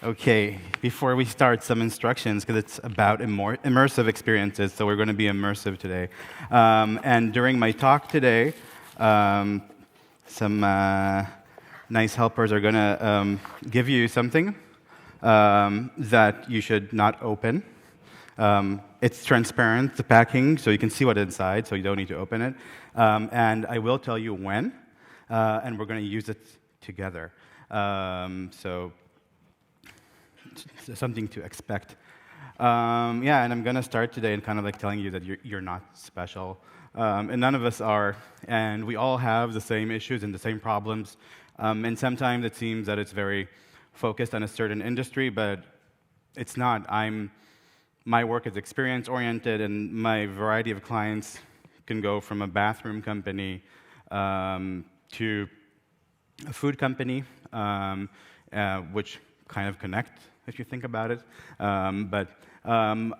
Okay, before we start, some instructions because it's about immersive experiences, so we're going to be immersive today. And during my talk today, um, some nice helpers are going to give you something that you should not open. It's transparent, the packing, so you can see what's inside, so you don't need to open it. And I will tell you when, and we're going to use it together. So something to expect. Yeah, and I'm going to start today and kind of like telling you that you're not special. And none of us are. And we all have the same issues and the same problems. And sometimes it seems that it's very focused on a certain industry, but it's not. My work is experience-oriented, and my variety of clients can go from a bathroom company to a food company, which kind of connect, if you think about it. I'm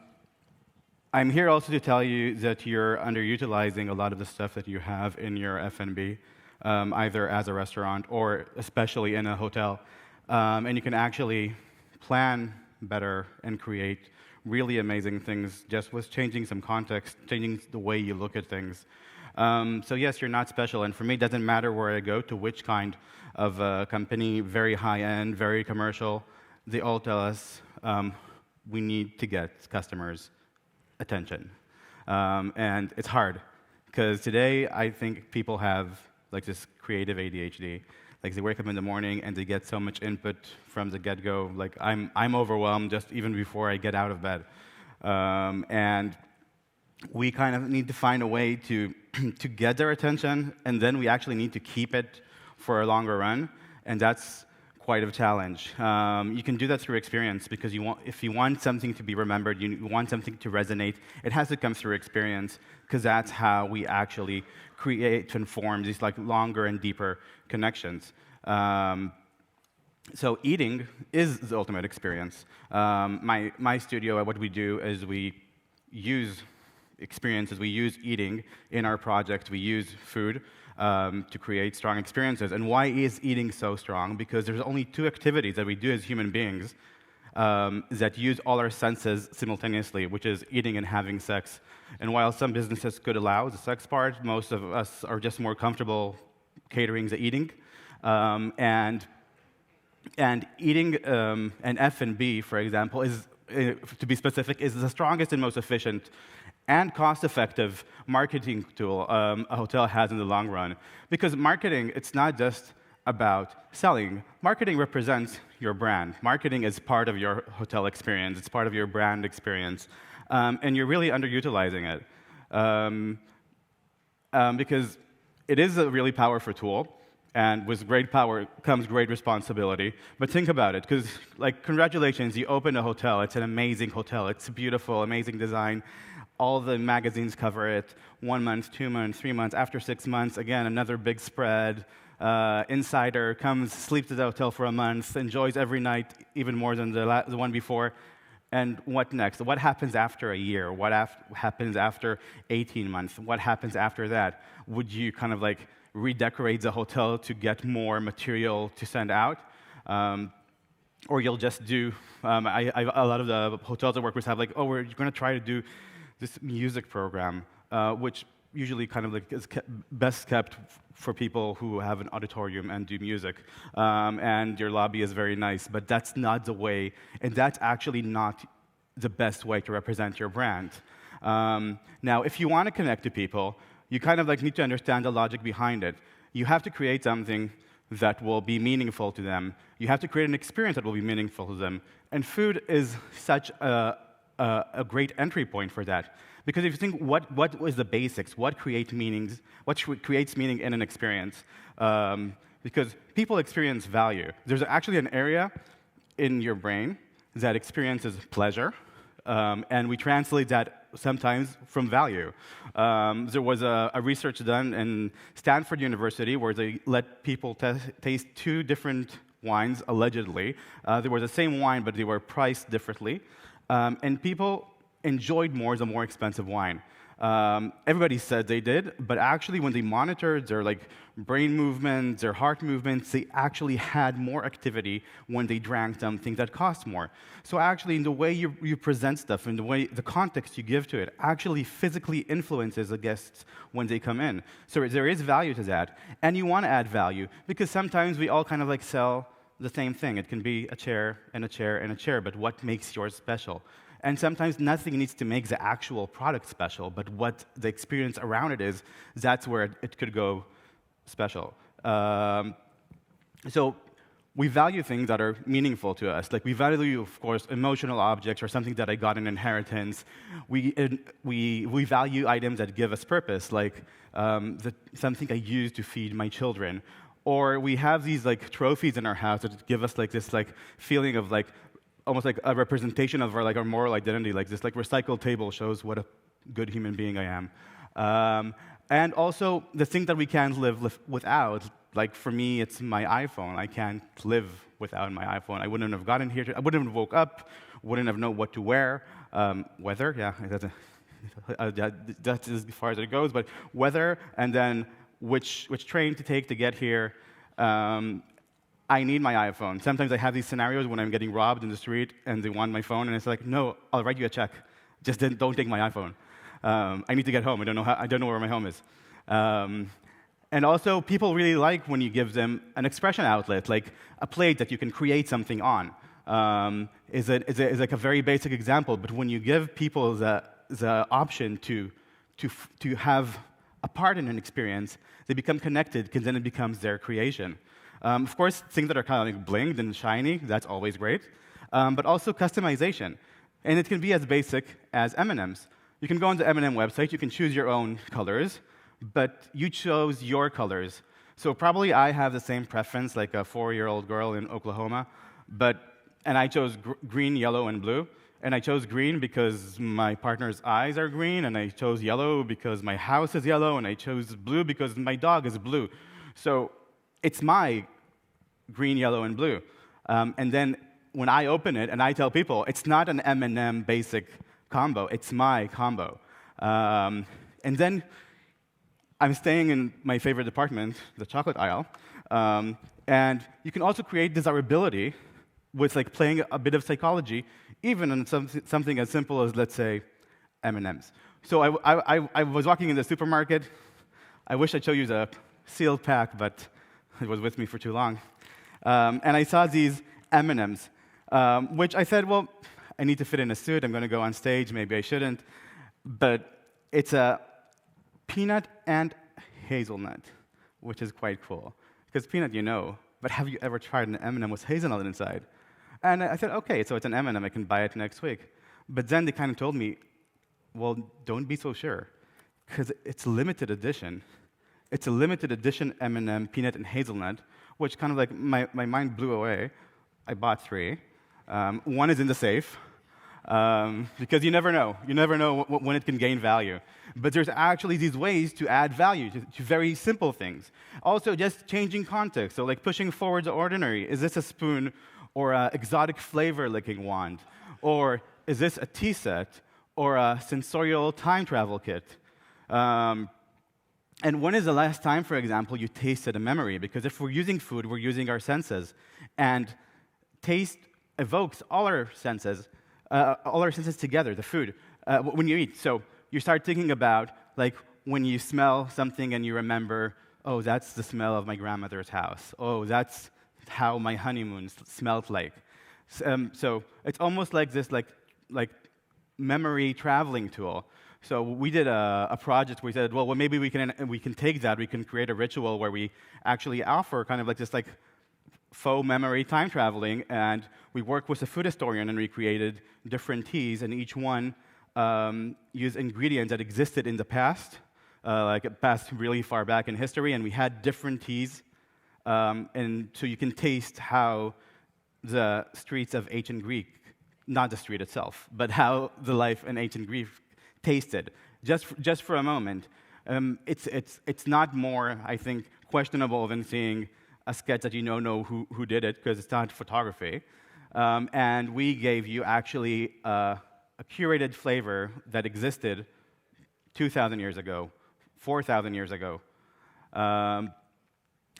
here also to tell you that you're underutilizing a lot of the stuff that you have in your F&B, either as a restaurant or especially in a hotel. And you can actually plan better and create really amazing things just with changing some context, changing the way you look at things. So yes, you're not special, and for me, it doesn't matter where I go, to which kind of company, very high-end, very commercial. They all tell us we need to get customers' attention. And it's hard, because today I think people have like this creative ADHD. Like they wake up in the morning and they get so much input from the get-go. Like I'm overwhelmed just even before I get out of bed. And we kind of need to find a way to to get their attention, and then we actually need to keep it for a longer run, and that's quite a challenge. You can do that through experience, because if you want something to be remembered, you want something to resonate, it has to come through experience, because that's how we actually create and form these like longer and deeper connections. So eating is the ultimate experience. My studio, what we do is we use experiences, we use eating in our project, we use food to create strong experiences. And why is eating so strong? Because there's only two activities that we do as human beings that use all our senses simultaneously, which is eating and having sex. And while some businesses could allow the sex part, most of us are just more comfortable catering the eating. And eating and F&B, for example, is, to be specific, is the strongest and most efficient and cost-effective marketing tool a hotel has in the long run. Because marketing, it's not just about selling. Marketing represents your brand. Marketing is part of your hotel experience. It's part of your brand experience. And you're really underutilizing it. Because it is a really powerful tool. And with great power comes great responsibility. But think about it, because, like, congratulations, you opened a hotel. It's an amazing hotel. It's beautiful, amazing design. All the magazines cover it. 1 month, 2 months, 3 months. After 6 months, again, another big spread. Insider comes, sleeps at the hotel for a month, enjoys every night even more than the one before. And what next? What happens after a year? What happens after 18 months? What happens after that? Would you kind of like redecorate the hotel to get more material to send out? Or you'll just do, a lot of the hotels I work with have like, oh, we're going to try to do this music program, which usually kind of like is best kept for people who have an auditorium and do music. And your lobby is very nice, but that's not the way, and that's actually not the best way to represent your brand. Now, if you want to connect to people, you kind of like need to understand the logic behind it. You have to create something that will be meaningful to them. You have to create an experience that will be meaningful to them. And food is such a great entry point for that. Because if you think, what is the basics? What creates meanings? What creates meaning in an experience? Because people experience value. There's actually an area in your brain that experiences pleasure, and we translate that sometimes from value. There was a research done in Stanford University where they let people taste two different wines, allegedly. They were the same wine, but they were priced differently. And people enjoyed more the more expensive wine. Everybody said they did, but actually when they monitored their brain movements, their heart movements, they actually had more activity when they drank something that cost more. So actually, in the way you present stuff, in the context you give to it, actually physically influences the guests when they come in. So there is value to that, and you want to add value because sometimes we all kind of sell the same thing. It can be a chair and a chair and a chair, but what makes yours special? And sometimes nothing needs to make the actual product special, but what the experience around it is, that's where it could go special. So we value things that are meaningful to us. Like we value, of course, emotional objects or something that I got in inheritance. We value items that give us purpose, like something I use to feed my children. Or we have these trophies in our house that give us this feeling of almost like a representation of our moral identity. Like this recycled table shows what a good human being I am. And also the thing that we can't live without. Like for me, it's my iPhone. I can't live without my iPhone. I wouldn't have gotten here. I wouldn't have woke up. Wouldn't have known what to wear. Weather, yeah, that's as far as it goes. But weather, and then which train to take to get here. I need my iPhone. Sometimes I have these scenarios when I'm getting robbed in the street and they want my phone, and it's like, no, I'll write you a check. Just don't take my iPhone. I need to get home. I don't know where my home is. And also, people really like when you give them an expression outlet, like a plate that you can create something on. Is like a very basic example, but when you give people the option to have a part in an experience, they become connected because then it becomes their creation. Of course, things that are kind of blinged and shiny, that's always great. But also customization. And it can be as basic as M&Ms. You can go on the M&M website, you can choose your own colors, but you chose your colors. So probably I have the same preference like a 4-year-old girl in Oklahoma, and I chose green, yellow, and blue. And I chose green because my partner's eyes are green, and I chose yellow because my house is yellow, and I chose blue because my dog is blue. So it's my green, yellow, and blue. And then when I open it and I tell people, it's not an M&M basic combo, it's my combo. And then I'm staying in my favorite department, the chocolate aisle, and you can also create desirability with playing a bit of psychology, even on something as simple as, let's say, M&Ms. So I was walking in the supermarket. I wish I'd show you the sealed pack, but it was with me for too long. And I saw these M&Ms, which I said, well, I need to fit in a suit. I'm going to go on stage. Maybe I shouldn't. But it's a peanut and hazelnut, which is quite cool. Because peanut, but have you ever tried an M&M with hazelnut inside? And I said, OK, so it's an M&M. I can buy it next week. But then they kind of told me, well, don't be so sure, because it's limited edition. It's a limited edition M&M peanut and hazelnut, which kind of my mind blew away. I bought 3. One is in the safe, because you never know. You never know when it can gain value. But there's actually these ways to add value to very simple things. Also, just changing context. So pushing forward the ordinary. Is this a spoon or an exotic flavor-licking wand? Or is this a tea set or a sensorial time travel kit? And when is the last time, for example, you tasted a memory? Because if we're using food, we're using our senses. And taste evokes all our senses together, the food, when you eat. So you start thinking about, when you smell something and you remember, oh, that's the smell of my grandmother's house. Oh, that's how my honeymoon smelled like. So it's almost like this, memory traveling tool. So we did a project where we said, well, maybe we can take that, we can create a ritual where we actually offer kind of this faux memory time traveling, and we worked with a food historian and we created different teas, and each one used ingredients that existed in the past, past really far back in history, and we had different teas, and so you can taste how the streets of ancient Greek, not the street itself, but how the life in ancient Greek tasted, just for a moment. It's not more, I think, questionable than seeing a sketch that know who did it, because it's not photography. And we gave you actually a curated flavor that existed 2,000 years ago, 4,000 years ago. Um,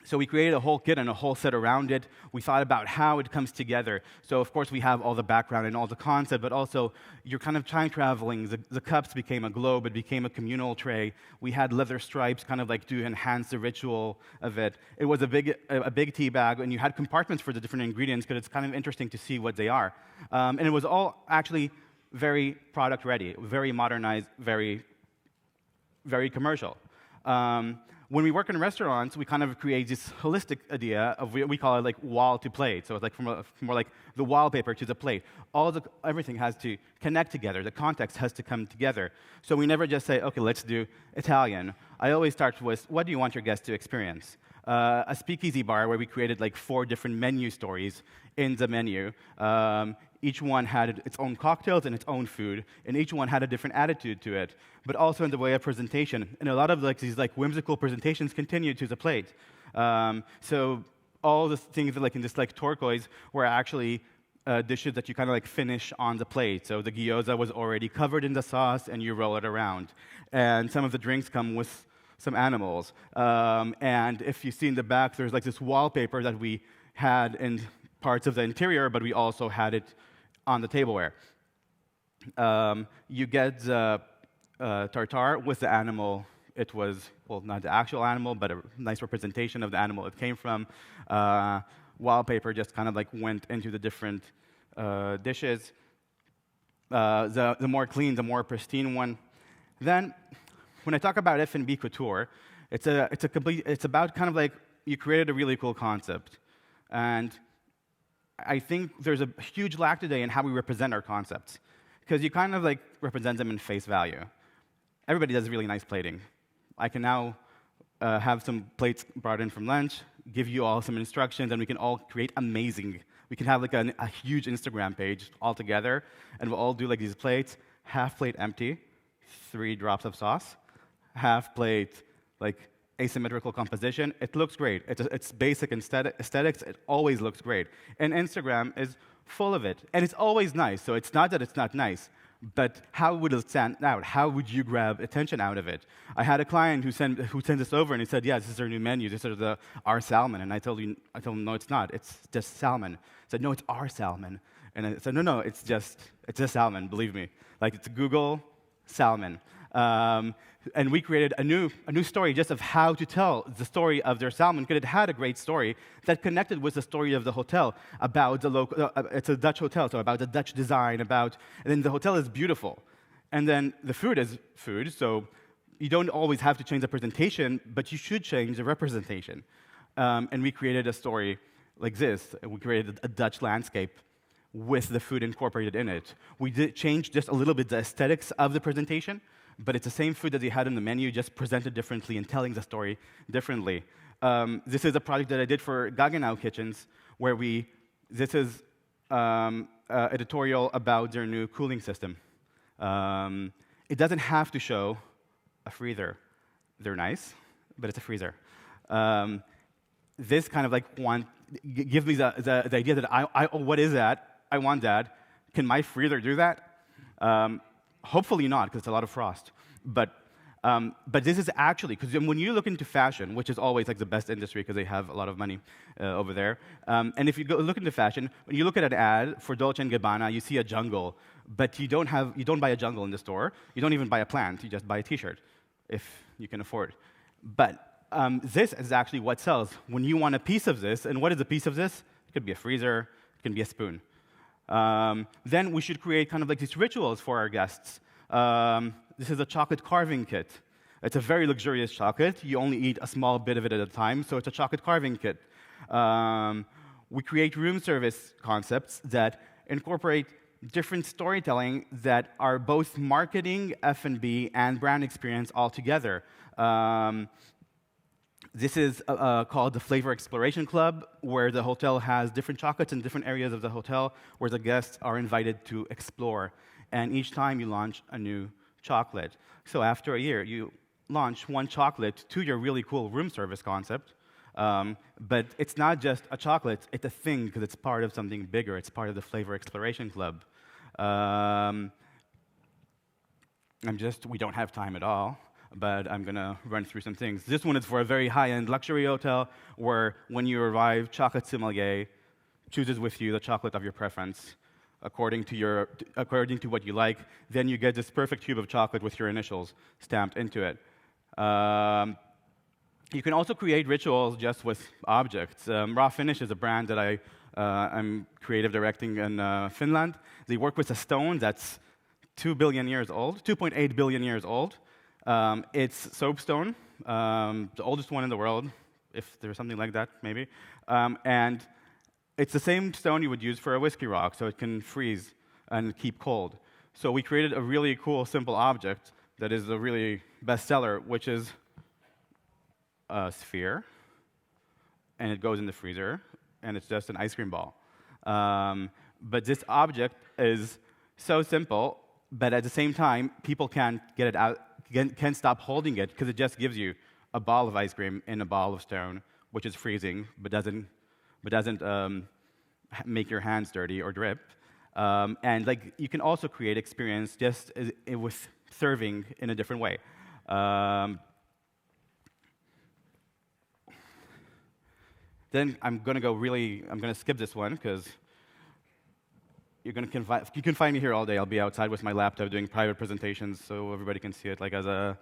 so we created a whole kit and a whole set around it. We thought about how it comes together. So of course we have all the background and all the concept, but also you're kind of time traveling. The cups became a globe. It became a communal tray. We had leather stripes kind of like to enhance the ritual of it. It was a big tea bag, and you had compartments for the different ingredients because it's kind of interesting to see what they are. And it was all actually very product ready, very modernized, very commercial. When we work in restaurants, we kind of create this holistic idea of we call it like wall to plate. So it's like from more like the wallpaper to the plate. Everything has to connect together. The context has to come together. So we never just say, okay, let's do Italian. I always start with, what do you want your guests to experience? A speakeasy bar where we created like 4 different menu stories in the menu. Each one had its own cocktails and its own food, and each one had a different attitude to it, but also in the way of presentation. And a lot of these whimsical presentations continued to the plate. So all the things like in this turquoise were actually dishes that you kind of finish on the plate. So the gyoza was already covered in the sauce, and you roll it around. And some of the drinks come with some animals. And if you see in the back, there's this wallpaper that we had in parts of the interior, but we also had it on the tableware. You get the tartare with the animal. It was, well, not the actual animal, but a nice representation of the animal it came from. Wallpaper just kind of went into the different dishes. The more clean, the more pristine one. Then, when I talk about F&B couture, it's about kind of you created a really cool concept. And I think there's a huge lack today in how we represent our concepts, because you kind of represent them in face value. Everybody does really nice plating. I can now have some plates brought in from lunch, give you all some instructions, and we can all create amazing. We can have a huge Instagram page all together, and we'll all do these plates, half plate empty, 3 drops of sauce, half plate asymmetrical composition. It looks great. It's basic aesthetics. It always looks great. And Instagram is full of it. And it's always nice. So it's not that it's not nice, but how would it stand out? How would you grab attention out of it? I had a client who sent this over, and he said, yeah, this is our new menu. This is our salmon. And I told him, no, it's not. It's just salmon. I said, no, it's our salmon. And I said, no, it's just salmon, believe me. It's Google salmon. And we created a new story just of how to tell the story of their salmon, because it had a great story that connected with the story of the hotel about the local. It's a Dutch hotel, so about the Dutch design, and then the hotel is beautiful, and then the food is food. So you don't always have to change the presentation, but you should change the representation. And we created a story like this. We created a Dutch landscape with the food incorporated in it. We did change just a little bit the aesthetics of the presentation, but it's the same food that they had on the menu, just presented differently and telling the story differently. This is a project that I did for Garini Kitchens, where this is editorial about their new cooling system. It doesn't have to show a freezer. They're nice, but it's a freezer. This kind of gives me the idea that what is that? I want that. Can my freezer do that? Hopefully not, because it's a lot of frost. But this is actually, because when you look into fashion, which is always the best industry because they have a lot of money over there, and if you look into fashion, when you look at an ad for Dolce & Gabbana, you see a jungle, but you don't buy a jungle in the store. You don't even buy a plant. You just buy a T-shirt, if you can afford. But this is actually what sells. When you want a piece of this, and what is a piece of this? It could be a freezer. It can be a spoon. Then we should create kind of these rituals for our guests. This is a chocolate carving kit. It's a very luxurious chocolate. You only eat a small bit of it at a time, so it's a chocolate carving kit. We create room service concepts that incorporate different storytelling that are both marketing, F&B, and brand experience all together. This is called the Flavor Exploration Club, where the hotel has different chocolates in different areas of the hotel where the guests are invited to explore. And each time you launch a new chocolate. So after a year, you launch one chocolate to your really cool room service concept. But it's not just a chocolate, it's a thing because it's part of something bigger. It's part of the Flavor Exploration Club. we don't have time at all, but I'm going to run through some things. This one is for a very high-end luxury hotel where when you arrive, chocolate sommelier chooses with you the chocolate of your preference according to what you like. Then you get this perfect tube of chocolate with your initials stamped into it. You can also create rituals just with objects. Raw Finish is a brand that I'm creative directing in Finland. They work with a stone that's 2 billion years old, 2.8 billion years old. It's soapstone, the oldest one in the world, if there's something like that, maybe. And it's the same stone you would use for a whiskey rock, so it can freeze and keep cold. So we created a really cool, simple object that is a really bestseller, which is a sphere, and it goes in the freezer, and it's just an ice cream ball. But this object is so simple, but at the same time, people can't get it out, can't stop holding it, because it just gives you a ball of ice cream in a ball of stone, which is freezing, but doesn't make your hands dirty or drip. And like you can also create experience just with serving in a different way. Then I'm going to skip this one because you can find me here all day. I'll be outside with my laptop doing private presentations so everybody can see it, like as a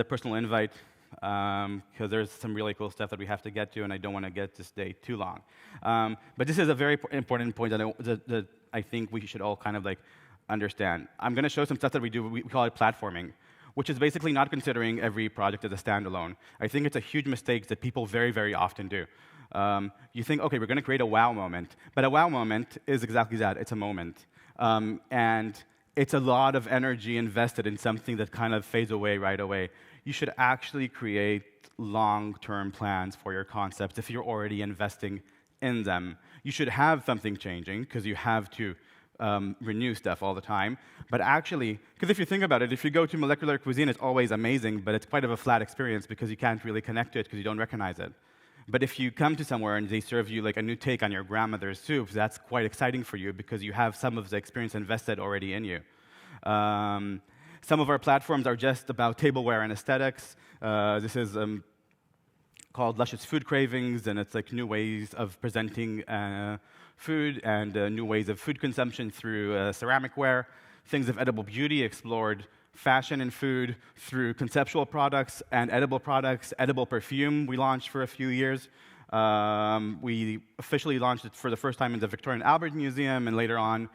personal invite, because there's some really cool stuff that we have to get to, and I don't want to get this day too long. But this is a very important point that I think we should all kind of like understand. I'm going to show some stuff that we do. We call it platforming, which is basically not considering every project as a standalone. I think it's a huge mistake that people very, very often do. You think, okay, we're going to create a wow moment. But a wow moment is exactly that. It's a moment. And it's a lot of energy invested in something that kind of fades away right away. You should actually create long-term plans for your concepts if you're already investing in them. You should have something changing, because you have to renew stuff all the time. But actually, because if you think about it, if you go to molecular cuisine, it's always amazing, but it's quite of a flat experience because you can't really connect to it because you don't recognize it. But if you come to somewhere and they serve you like a new take on your grandmother's soups, that's quite exciting for you because you have some of the experience invested already in you. Some of our platforms are just about tableware and aesthetics. This is called Luscious Food Cravings, and it's like new ways of presenting food and new ways of food consumption through ceramicware. Things of Edible Beauty explored fashion and food through conceptual products and edible products. Edible perfume we launched for a few years. We officially launched it for the first time in the Victoria and Albert Museum, and later on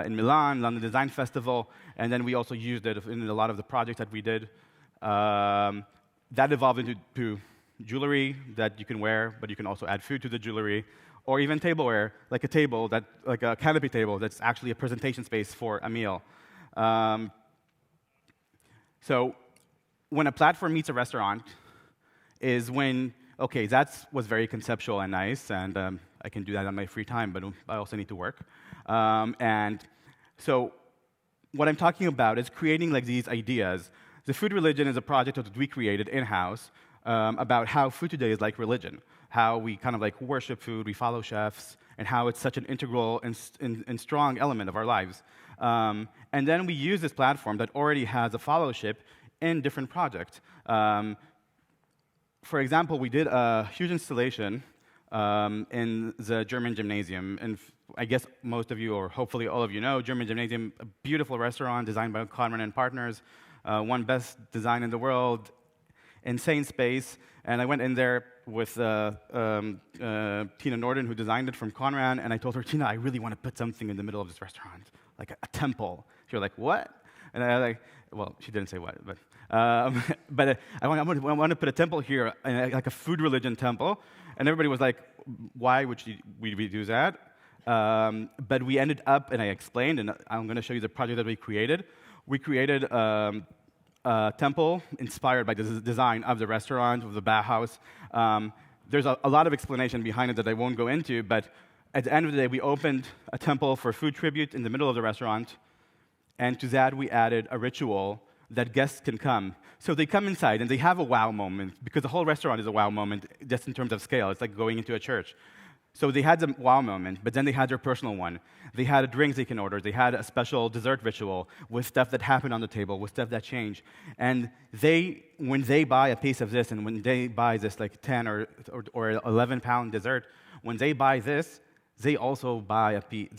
in Milan, London Design Festival, and then we also used it in a lot of the projects that we did. That evolved into jewelry that you can wear, but you can also add food to the jewelry, or even tableware, like a canopy table that's actually a presentation space for a meal. So when a platform meets a restaurant is when, okay, that was very conceptual and nice, and I can do that on my free time, but I also need to work. And so what I'm talking about is creating like these ideas. The Food Religion is a project that we created in-house about how food today is like religion, how we kind of like worship food, we follow chefs, and how it's such an integral and strong element of our lives. And then we use this platform that already has a followership in different projects. For example, we did a huge installation in the German Gymnasium. And I guess most of you, or hopefully all of you know, German Gymnasium, a beautiful restaurant designed by Conran and Partners, one best design in the world, insane space. And I went in there with Tina Norden, who designed it from Conran, and I told her, Tina, I really want to put something in the middle of this restaurant, like a temple. She was like, what? And I was like, well, she didn't say what, but I want to put a temple here, like a food religion temple. And everybody was like, why would we do that? But we ended up, and I explained, and I'm going to show you the project that we created. We created a temple inspired by the design of the restaurant, of the Bauhaus. There's a lot of explanation behind it that I won't go into, but at the end of the day, we opened a temple for food tribute in the middle of the restaurant, and to that we added a ritual that guests can come. So they come inside and they have a wow moment, because the whole restaurant is a wow moment just in terms of scale. It's like going into a church. So they had the wow moment, but then they had their personal one. They had a drink they can order. They had a special dessert ritual with stuff that happened on the table, with stuff that changed. And when they buy a piece of this, and when they buy this like 10 or 11-pound dessert, when they buy this, they also buy a piece.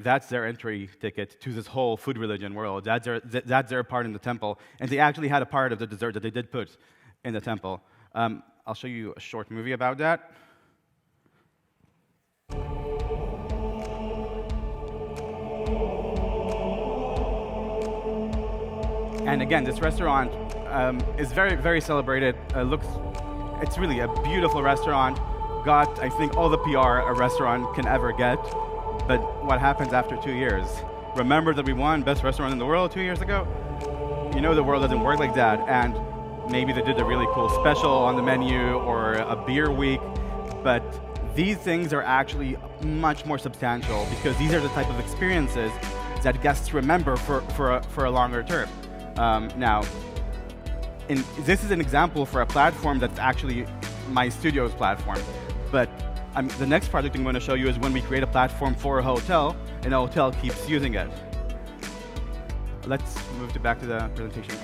That's their entry ticket to this whole food religion world. That's their part in the temple. And they actually had a part of the dessert that they did put in the temple. I'll show you a short movie about that. And again, this restaurant is very, very celebrated. It's really a beautiful restaurant. Got, I think, all the PR a restaurant can ever get. But what happens after 2 years? Remember that we won Best Restaurant in the World 2 years ago? You know the world doesn't work like that. And maybe they did a really cool special on the menu or a beer week. But these things are actually much more substantial because these are the type of experiences that guests remember for a longer term. Now, this is an example for a platform that's actually my studio's platform. But the next project I'm going to show you is when we create a platform for a hotel, and a hotel keeps using it. Let's move back to the presentation.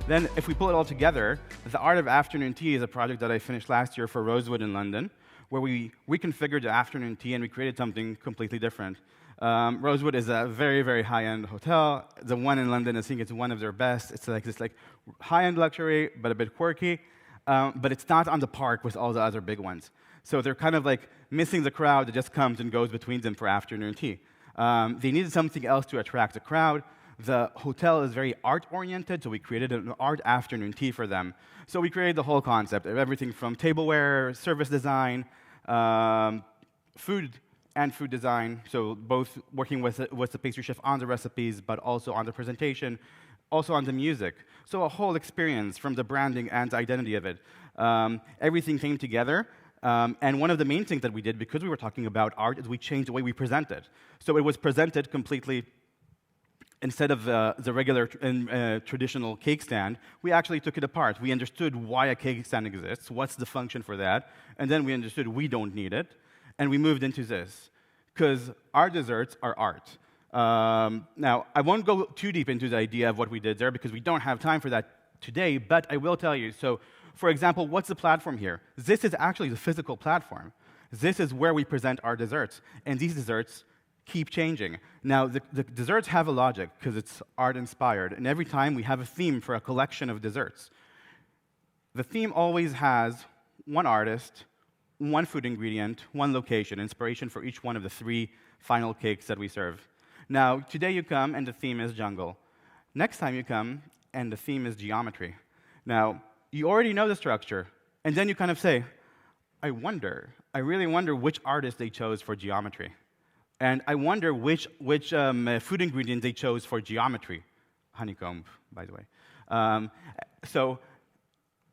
Then, if we pull it all together, the Art of Afternoon Tea is a project that I finished last year for Rosewood in London, where we reconfigured the afternoon tea and we created something completely different. Rosewood is a very, very high-end hotel. The one in London, I think it's one of their best. It's like this high-end luxury, but a bit quirky. But it's not on the park with all the other big ones. So they're kind of like missing the crowd that just comes and goes between them for afternoon tea. They needed something else to attract the crowd. The hotel is very art-oriented, so we created an art afternoon tea for them. So we created the whole concept of everything from tableware, service design, food and food design, so both working with the pastry chef on the recipes, but also on the presentation, also on the music. So a whole experience from the branding and the identity of it. Everything came together, and one of the main things that we did, because we were talking about art, is we changed the way we present it. So it was presented completely. Instead of the regular traditional cake stand, we actually took it apart. We understood why a cake stand exists, what's the function for that, and then we understood we don't need it, and we moved into this, because our desserts are art. Now, I won't go too deep into the idea of what we did there, because we don't have time for that today, but I will tell you. So, for example, what's the platform here? This is actually the physical platform. This is where we present our desserts, and these desserts keep changing. Now, the desserts have a logic, because it's art-inspired, and every time we have a theme for a collection of desserts. The theme always has one artist, one food ingredient, one location, inspiration for each one of the 3 final cakes that we serve. Now, today you come, and the theme is jungle. Next time you come, and the theme is geometry. Now, you already know the structure, and then you kind of say, I really wonder which artist they chose for geometry. And I wonder which food ingredient they chose for geometry. Honeycomb, by the way. So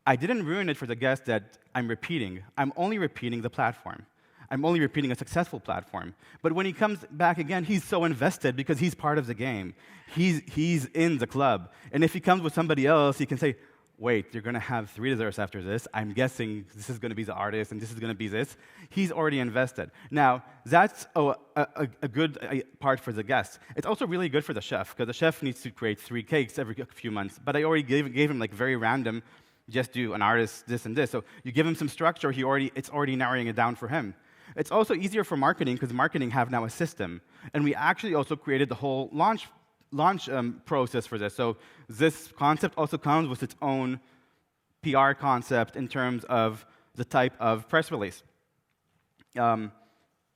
I didn't ruin it for the guest that I'm repeating. I'm only repeating the platform. I'm only repeating a successful platform. But when he comes back again, he's so invested because he's part of the game. He's in the club. And if he comes with somebody else, he can say, wait, you're going to have 3 desserts after this. I'm guessing this is going to be the artist, and this is going to be this. He's already invested. Now, that's a good part for the guest. It's also really good for the chef, because the chef needs to create 3 cakes every few months. But I already gave him like very random, just do an artist, this and this. So you give him some structure, it's already narrowing it down for him. It's also easier for marketing, because marketing have now a system. And we actually also created the whole launch process for this. So this concept also comes with its own PR concept in terms of the type of press release.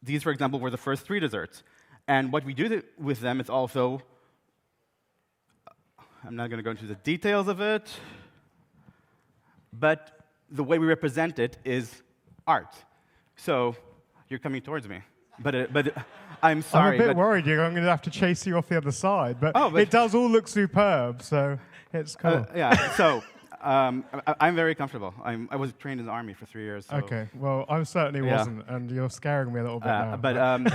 These, for example, were the first 3 desserts. And what we do with them is also, I'm not going to go into the details of it, but the way we represent it is art. So you're coming towards me. But I'm sorry. I'm a bit worried I'm going to have to chase you off the other side. But it does all look superb, so it's cool. Yeah, so I'm very comfortable. I was trained in the Army for 3 years. So. Okay, well, I certainly wasn't, and you're scaring me a little bit now.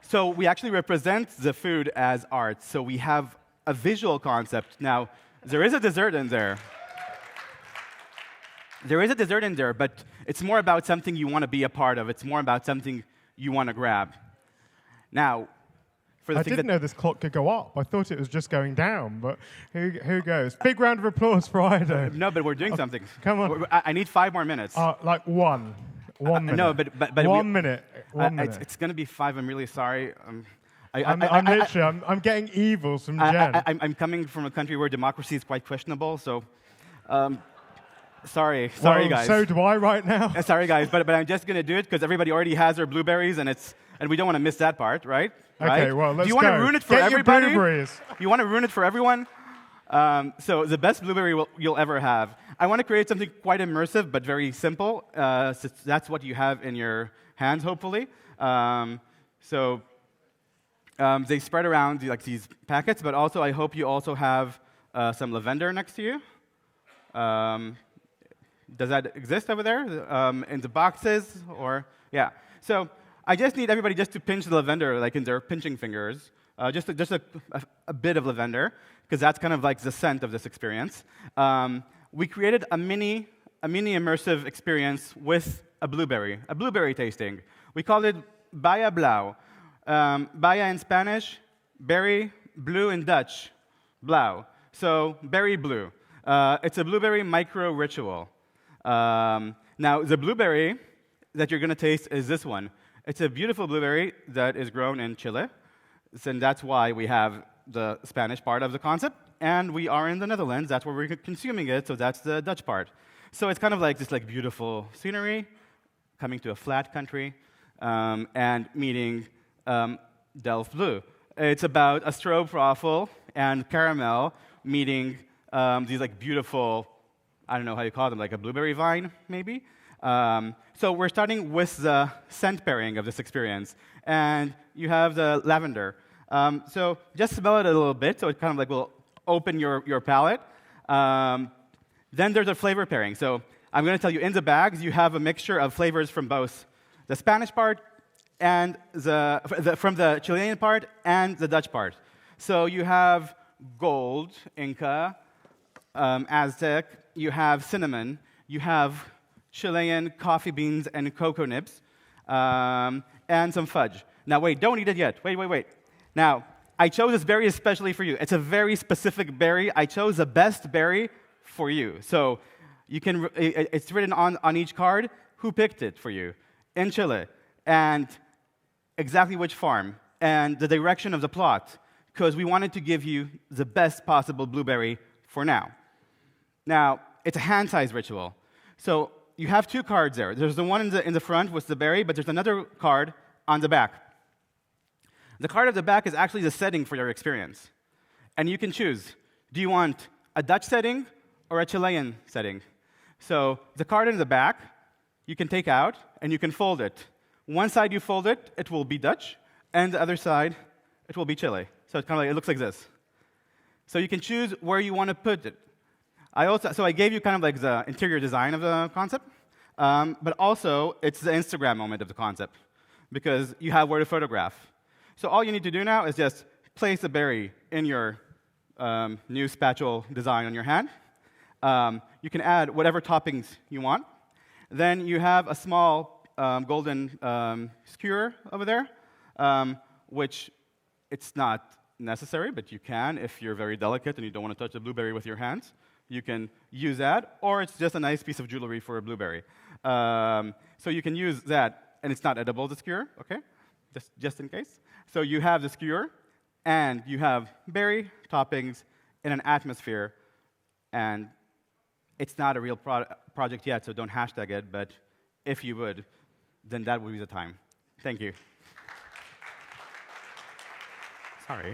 So we actually represent the food as art. So we have a visual concept. Now, there is a dessert in there. There is a dessert in there, but it's more about something you want to be a part of. It's more about something you want to grab. Now, for the I didn't know this clock could go up. I thought it was just going down, but who goes? Big round of applause for Ido. No, but we're doing something. Come on. I need 5 more minutes. Like one minute. No, but 1 minute. 1 minute. It's going to be 5. I'm really sorry. I'm getting evils from Jen. I'm coming from a country where democracy is quite questionable, so sorry, guys. So do I right now. Sorry, guys, but I'm just going to do it because everybody already has their blueberries, and we don't want to miss that part, right? Okay, well, let's go. Do you want to ruin it for everybody? Your blueberries. You want to ruin it for everyone? So the best blueberry you'll ever have. I want to create something quite immersive, but very simple. So that's what you have in your hands, hopefully. They spread around like these packets, but also I hope you also have some lavender next to you. Does that exist over there in the boxes? Or yeah. So I just need everybody just to pinch the lavender like in their pinching fingers, just a bit of lavender, because that's kind of like the scent of this experience. We created a mini immersive experience with a blueberry tasting. We called it Baya Blau. Baya in Spanish, berry, blue in Dutch, blau. So berry blue. It's a blueberry micro ritual. Now, the blueberry that you're going to taste is this one. It's a beautiful blueberry that is grown in Chile, and that's why we have the Spanish part of the concept, and we are in the Netherlands. That's where we're consuming it, so that's the Dutch part. So it's kind of like this beautiful scenery, coming to a flat country, and meeting Delft Blue. It's about a stroopwafel and caramel meeting these beautiful, I don't know how you call them, like a blueberry vine, maybe. So we're starting with the scent pairing of this experience. And you have the lavender. So just smell it a little bit, so it kind of will open your palate. Then there's a flavor pairing. So I'm going to tell you, in the bags, you have a mixture of flavors from both the Spanish part and from the Chilean part and the Dutch part. So you have gold, Inca, Aztec, you have cinnamon, you have Chilean coffee beans and cocoa nibs, and some fudge. Now, wait, don't eat it yet. Wait. Now, I chose this berry especially for you. It's a very specific berry. I chose the best berry for you. So it's written on each card who picked it for you in Chile, and exactly which farm, and the direction of the plot, because we wanted to give you the best possible blueberry for now. Now, it's a hand-sized ritual. So you have 2 cards there. There's the one in the front with the berry, but there's another card on the back. The card at the back is actually the setting for your experience. And you can choose. Do you want a Dutch setting or a Chilean setting? So the card in the back, you can take out, and you can fold it. One side you fold it, it will be Dutch, and the other side, it will be Chile. So it's kind of it looks like this. So you can choose where you want to put it. So I gave you kind of the interior design of the concept, but also it's the Instagram moment of the concept, because you have where to photograph. So all you need to do now is just place the berry in your new spatula design on your hand. You can add whatever toppings you want. Then you have a small golden skewer over there, which it's not necessary, but you can if you're very delicate and you don't want to touch the blueberry with your hands. You can use that, or it's just a nice piece of jewelry for a blueberry. So you can use that, and it's not edible, the skewer, okay? Just in case. So you have the skewer, and you have berry toppings in an atmosphere, and it's not a real project yet, so don't hashtag it, but if you would, then that would be the time. Thank you. Sorry.